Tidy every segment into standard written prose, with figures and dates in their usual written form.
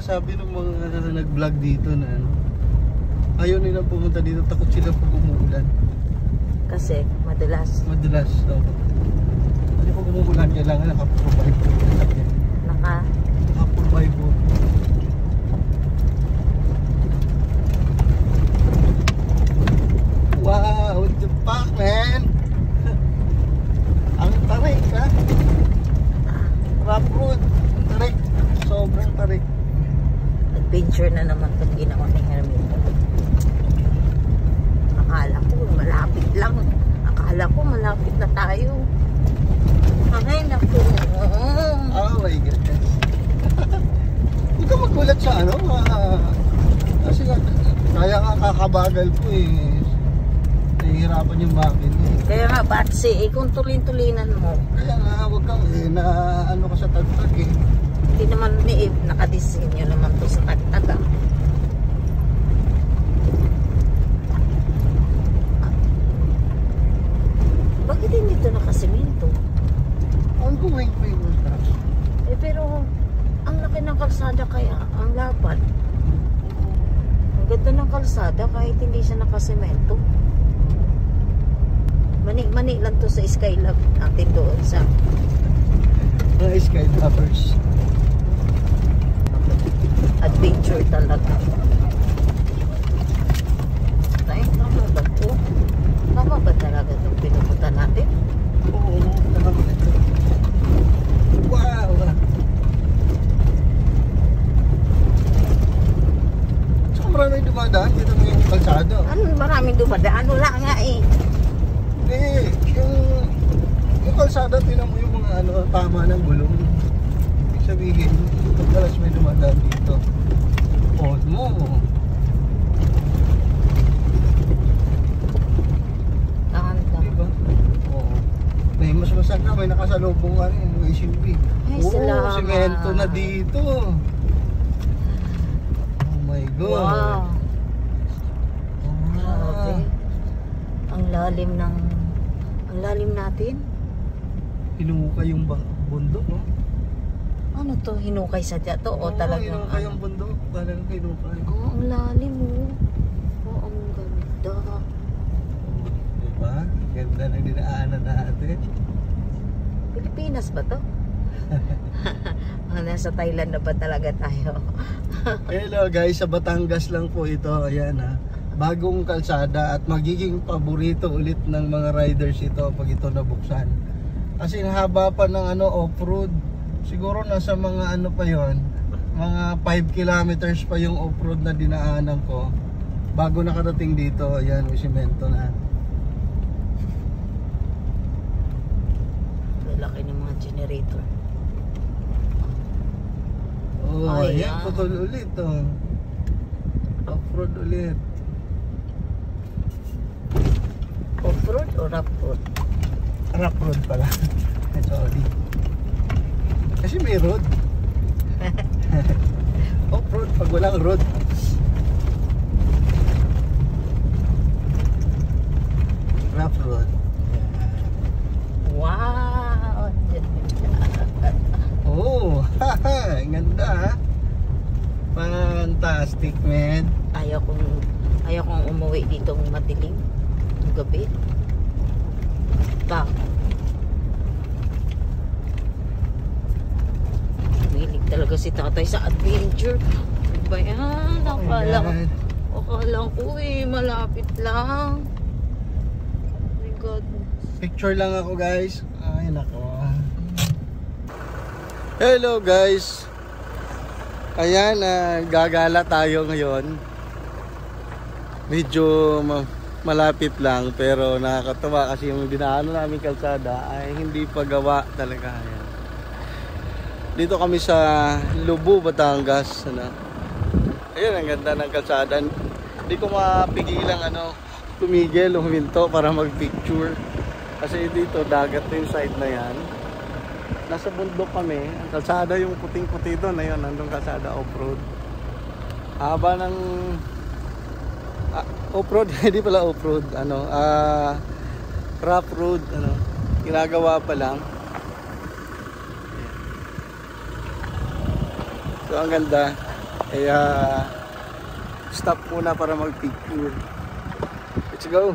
sabi ng mga nag-vlog dito na ano, ayaw nila pumunta dito, takot sila pag umuulan. Kasi madalas. Madalas. Kasi pag umuulan, kailangan naka-provide po. Naka-provide po. Wow, the fuck, man! Ang tarik, ha? Rough road. Tarik. Sobrang tarik. Adventure na naman itong ginawa ni Hermita. Akala ko malapit lang. Akala ko malapit na tayo. Ay, naku. Oh my goodness. Huwag ka magulat sa ano. Kasi kaya nga kakabagal po eh. Nahihirapan yung makina eh. Kaya nga, Batsi, kung tulin-tulinan mo. Kaya nga, huwag kang na ano ka sa tagtag eh. Hindi naman ni nakadesinyo naman to sa tagtag. Bakit hindi ito nakasimento? Ongoing construction. Pero ang laki ng kalsada kaya, ang lapad. Ang ganda ng kalsada kahit hindi siya nakasemento. Mani-mani lang to sa Skylab natin doon sa Mga Skylovers. adventure talaga. Ay, tama ba ito? Tama ba talaga itong pinupunta natin? Oo, tama ito. Wow! Saka maraming dumadaan dito ng kalsada. Ano maraming dumadaan? Wala nga eh. Eh, yung kalsada, tinan mo yung mga ano, tama ng gulong. Ibig sabihin, pagdalas may dumadaan dito. Pause mo. Kanta. Diba? Oo. May mas masaka, may nakasalubong ka rin, yung SUV. Ay, Oo, salamat. semento na dito. Oh my God. Wow. Ah. Okay. Ang lalim natin. Hinukay yung bundok, no? Ano to? Hinukay sa tiyan to? O Oo, talagang hinukay yung bundok. Talagang hinukay. Oh, ang lalim mo. Oh, ang ganda. Diba? Ganda na dinaanan natin. Pilipinas ba to? Nasa Thailand na ba talaga tayo? Hello guys, sa Batangas lang po ito. Ayan ha. Bagong kalsada at magiging paborito ulit ng mga riders ito pag ito nabuksan. Kasi haba pa ng ano, off-road. Siguro nasa mga ano pa yon, mga 5 kilometers pa yung off-road na dinaanan ko bago nakarating dito. Ayan, may semento na. Laki ng mga generator. Oh, Ayan. ayan, putol ulit oh. Off-road ulit. Off-road o rough-road? Rough road pala. Sorry. Kasi may road. Off-road pag walang road. Rough road. Wow! Oh, haha, ganda ha. Fantastic, man. Ayaw kong umuwi ditong madilim. Ang gabi. Milig talaga si tatay sa adventure. Ano ba yan? Akala ko malapit lang. Oh my God. Picture lang ako guys. Ay nako. Hello guys. Ayan, gagala tayo ngayon. Medyo malapit lang pero nakakatawa kasi yung dinaanan namin kalsada ay hindi pa gawa talaga. Ayan. Dito kami sa Lubu, Batangas. Ano? Ayun, ang ganda ng kalsada. Hindi ko mapigilang tumigil, huminto para magpicture. Kasi dito, dagat yung side na yan. Nasa bundok kami. Ang kalsada yung puting-puti doon. Ayun, nandun kalsada off-road. Haba ng off-road, hindi pala off-road, rough road, ginagawa pa lang. So ang ganda. Kaya stop muna para mag-picture. Let's go!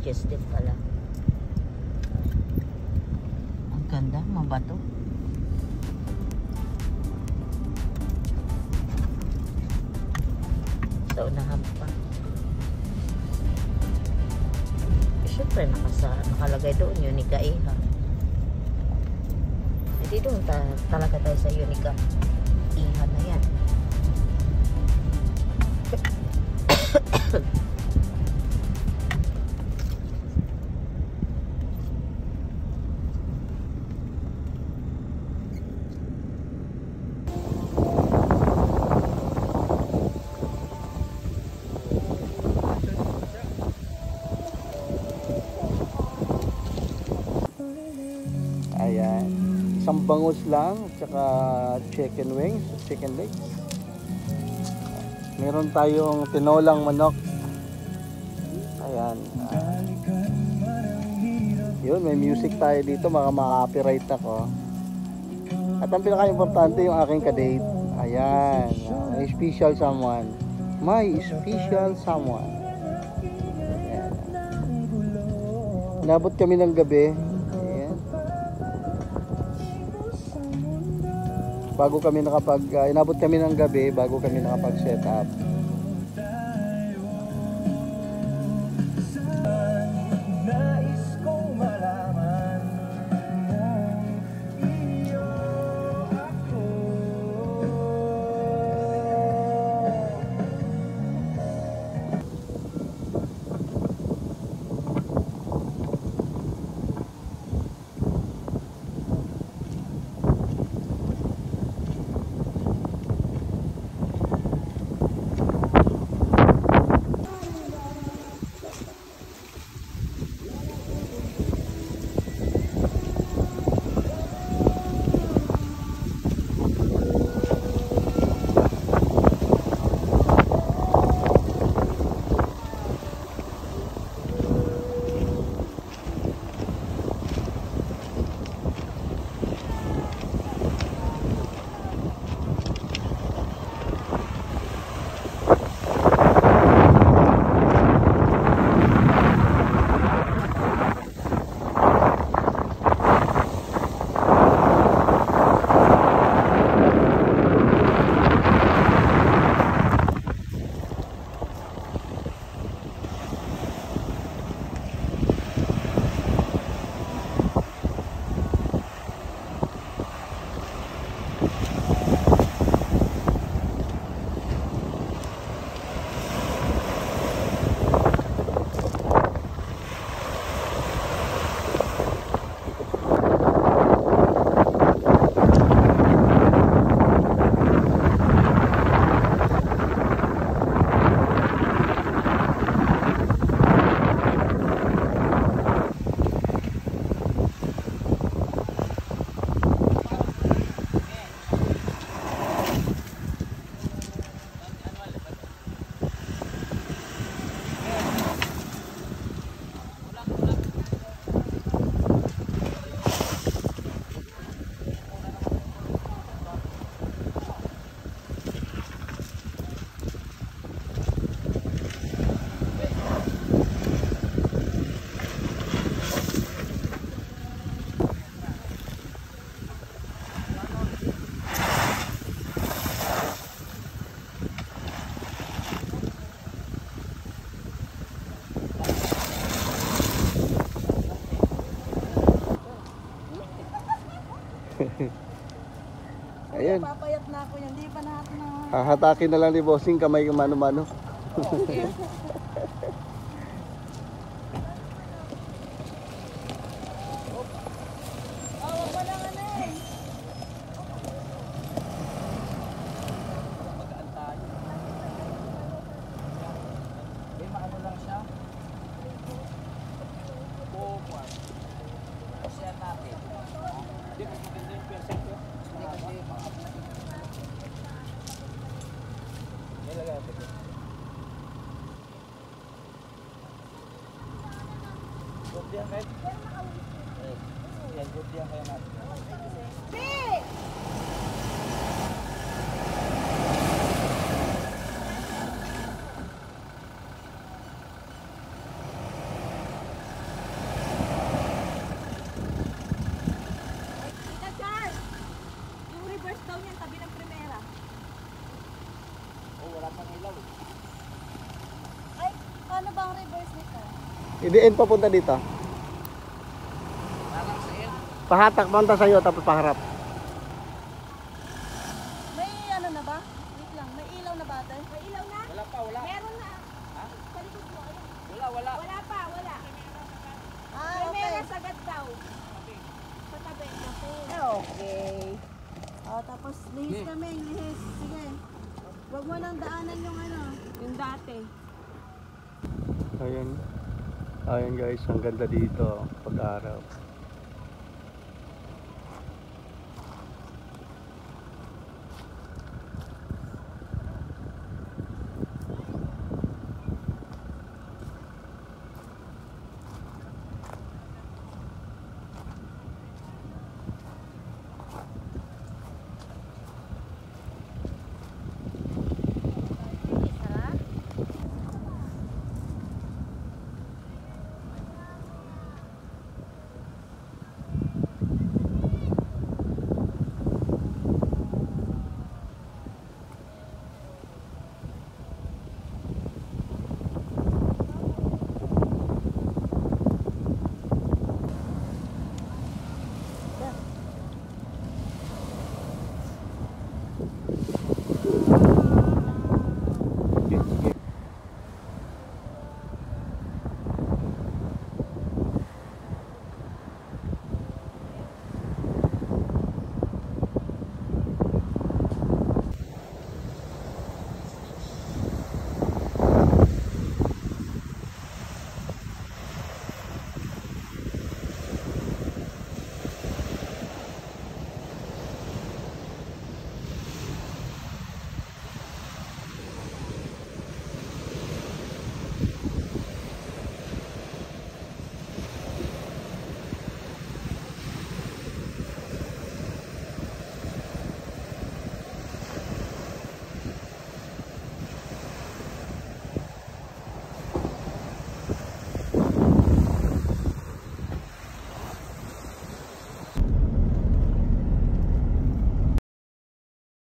Cottages din pala. Ang ganda, mga bato. Sa unahan pa. Siyempre, nakalagay doon, Unica Iha. Hindi doon talaga tayo sa Unica Iha na yan. Ayan. Isang bangus lang, tsaka chicken wings, chicken legs. Meron tayong tinolang manok. Ayan. Yun, may music tayo dito, maka-copyright ako. At ang pinaka-importante yung aking kadate. Ayan. My special someone. My special someone. Ayan. Inabot kami ng gabi. Bago kami inabot kami ng gabi bago kami nakapag-set up. Ayan. Papayat na ako yan, di pa natin na. Hahatakin na lang ni Bossing kamay yung mano-mano. Okay. Tita Char! Yung reverse daw niyan, tabi ng primera. Ay, paano ba ang reverse nito? Idiin papunta dito. Pahatak punta sa'yo tapos paharap. May ano na ba? Wait lang, may ilaw na ba tayo? May ilaw na? Wala pa, wala. Meron na. Ha? Sa likod mo, ayun. Wala. Wala pa, wala. Primera sagad daw. Sa tabi. Okay. Oh, tapos lihis kami, lihis. Sige. Huwag mo nang daanan yung ano, yung dati. Ayan. Ayan guys, ang ganda dito pag araw.